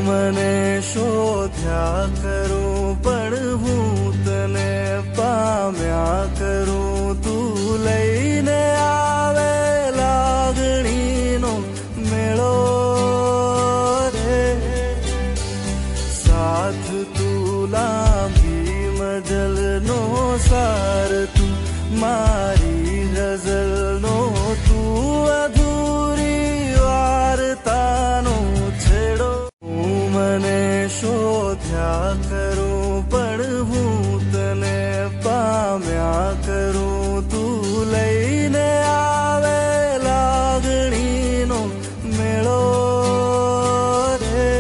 મને શોધ્યા કરું પણ હું તને પામ્યા કરું. તું લઈને આવે લાગણીનો મેળો રે, સાથ તું લાંબી મજલનો સાર, તું મારી ગઝલનો, તું અધૂરી વાર્તાનો છેડો. હું મને શોધ્યા કરું પણ હું તને પામ્યા કરું. તું લઈને આવે લાગણીનો મેળો રે,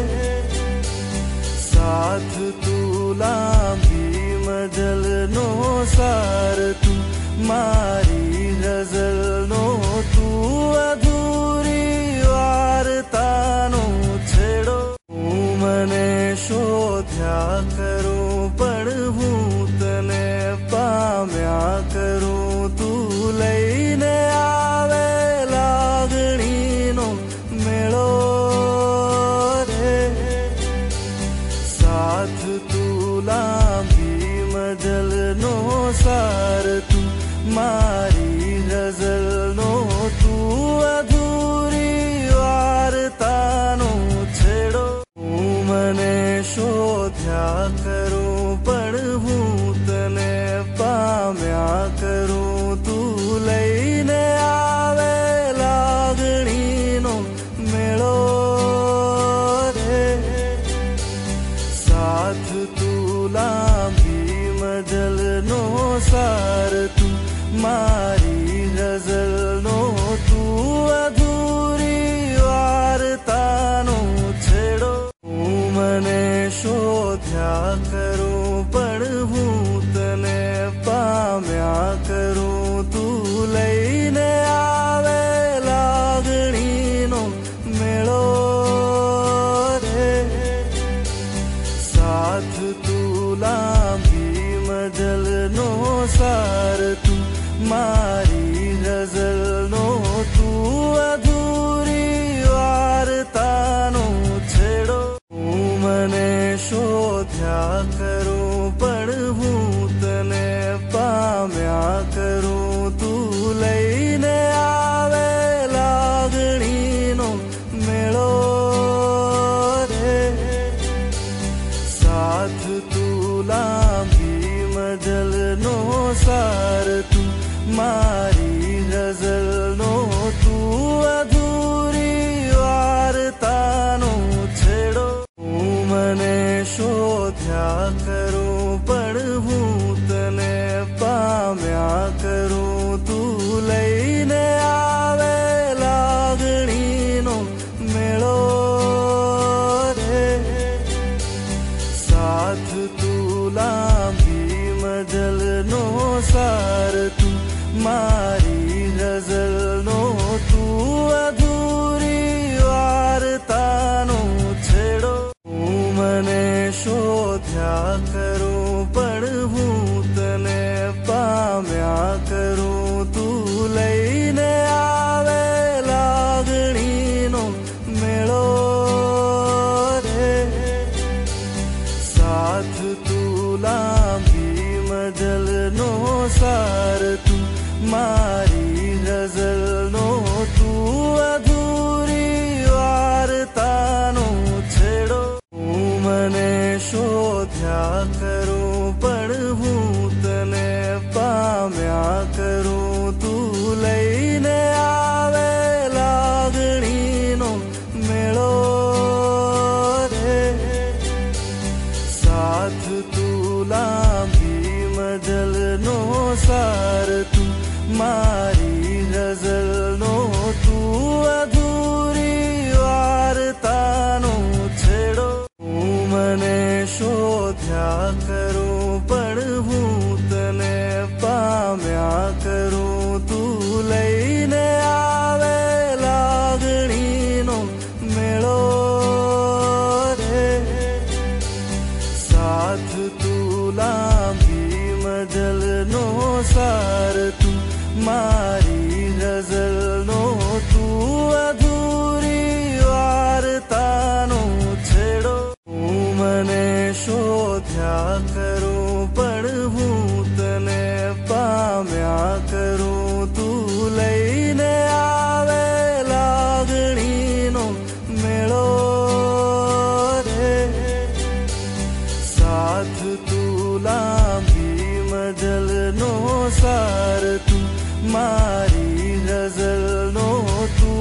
સાથ તું લાંબી મજલનો સાર, તું મારી ગઝલનો, તું અધૂરી વાર્તાનો છેડો. હું મને શોધ્યા કરું પણ હું તને પામ્યા કરું. તું લઈને આવે લાગણીનો મેળો રે, સાથ તું લાંબી મજલનો સાર, તું મારી ગઝલનો, તું અધૂરી વાર્તાનો છેડો. હું મને શોધ્યા કરું પણ હું તને પામ્યા કરું. તું લઈને આવે લાગણીનો મેળો રે, સાથ તું લાંબી મજલનો સાર, તું મારી ગઝલનો, તું અધૂરી વાર્તાનો છેડો. હું મને શોધ્યા કરું પણ હું તને પામ્યા કરું. તું લઈને આવે લાગણીનો મેળો રે, સાથ તું લાંબી મજલનો સાર, તું મારી ગઝલનો, તું અધૂરી વાર્તાનો છેડો. હું મને શોધ્યા કરું પણ હું તને પામ્યા કરું. તું લઈને આવે લાગણીનો મેળો રે, સાથ તું લાંબી મજલનો સાર, તું મારી ગઝલનો, તું અધૂરી વાર્તાનો છેડો. હું મને શોધ્યા કરું પણ હું તને પામ્યા કરું. તું લઈને આવે લાગણીનો મેળો રે, સાથ તું લાંબી મજલનો સાર, તું મારી ગઝલનો, તું અધૂરી વાર્તાનો છેડો. હું મને શોધ્યા કરું પણ હું તને પામ્યા કરું. તું લઈને આવે લાગણીનો મેળો રે, સાથ તું લાંબી મજલનો સાર, તું મારી ગઝલનો, તું અધૂરી વાર્તાનો છેડો. હું મને શોધ્યા કરું પણ હું તને પામ્યા કરું. તું લઈને આવે લાગણીનો મેળો રે, સાથ તું લાંબી મજલનો સાર, તું મારી ગઝલનો, તું અધૂરી વાર્તાનો છેડો. હું મને શોધ્યા કરું પણ હું તને પામ્યા કરું. તું લઈને આવે લાગણીનો મેળો રે, સાથ તું લાંબી મજલનો સાર, તું મારી ગઝલનો, તું અધૂરી વાર્તાનો છેડો. करूं पण हूं तने पाम्या करूं तू लईने आवे लागणीनो मेळो रे साथ तू लांबी मजलनो सार तू मारी गजलनो तू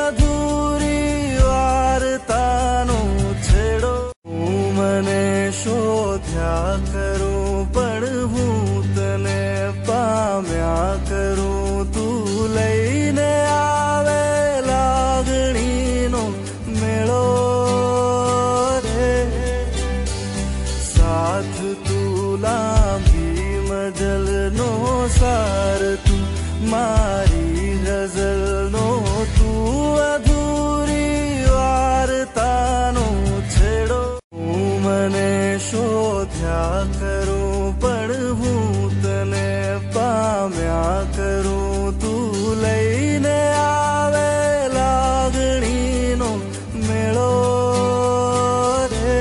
अधूरी वार्तानो छेड़ो હું મને શોધ્યા કરું પણ હું તને પામ્યા કરું તું લઈને આવે લાગણીનો મેળો રે સાથ તું લાંબી મજલનો સાર તું મારી ગઝલનો તું અધૂરી વાર્તાનો છેડો હું મને શોધ્યા કરું પણ હું તને પામ્યા કરું તું લઈને આવે લાગણીનો મેળો રે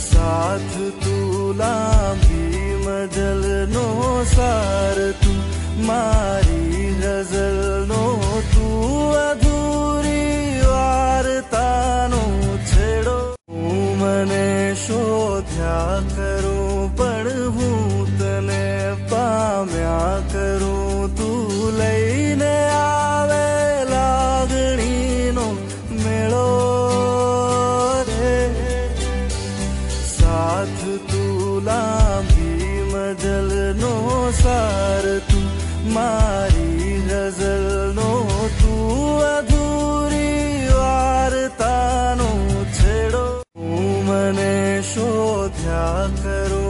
સાથ તું લાંબી મજલનો સાર તું મારી ગઝલનો તું અધૂરી વાર્તાનો છેડો હું મને શોધ્યા કરું પણ હું તને પામ્યા કરું તું લઈને આવે લાગણીનો મેળો રે સાથ તું લાંબી મજલનો સાર તું મારી ગઝલનો તું અધૂરી વાર્તાનો છેડો હું મને શોધ્યા કરું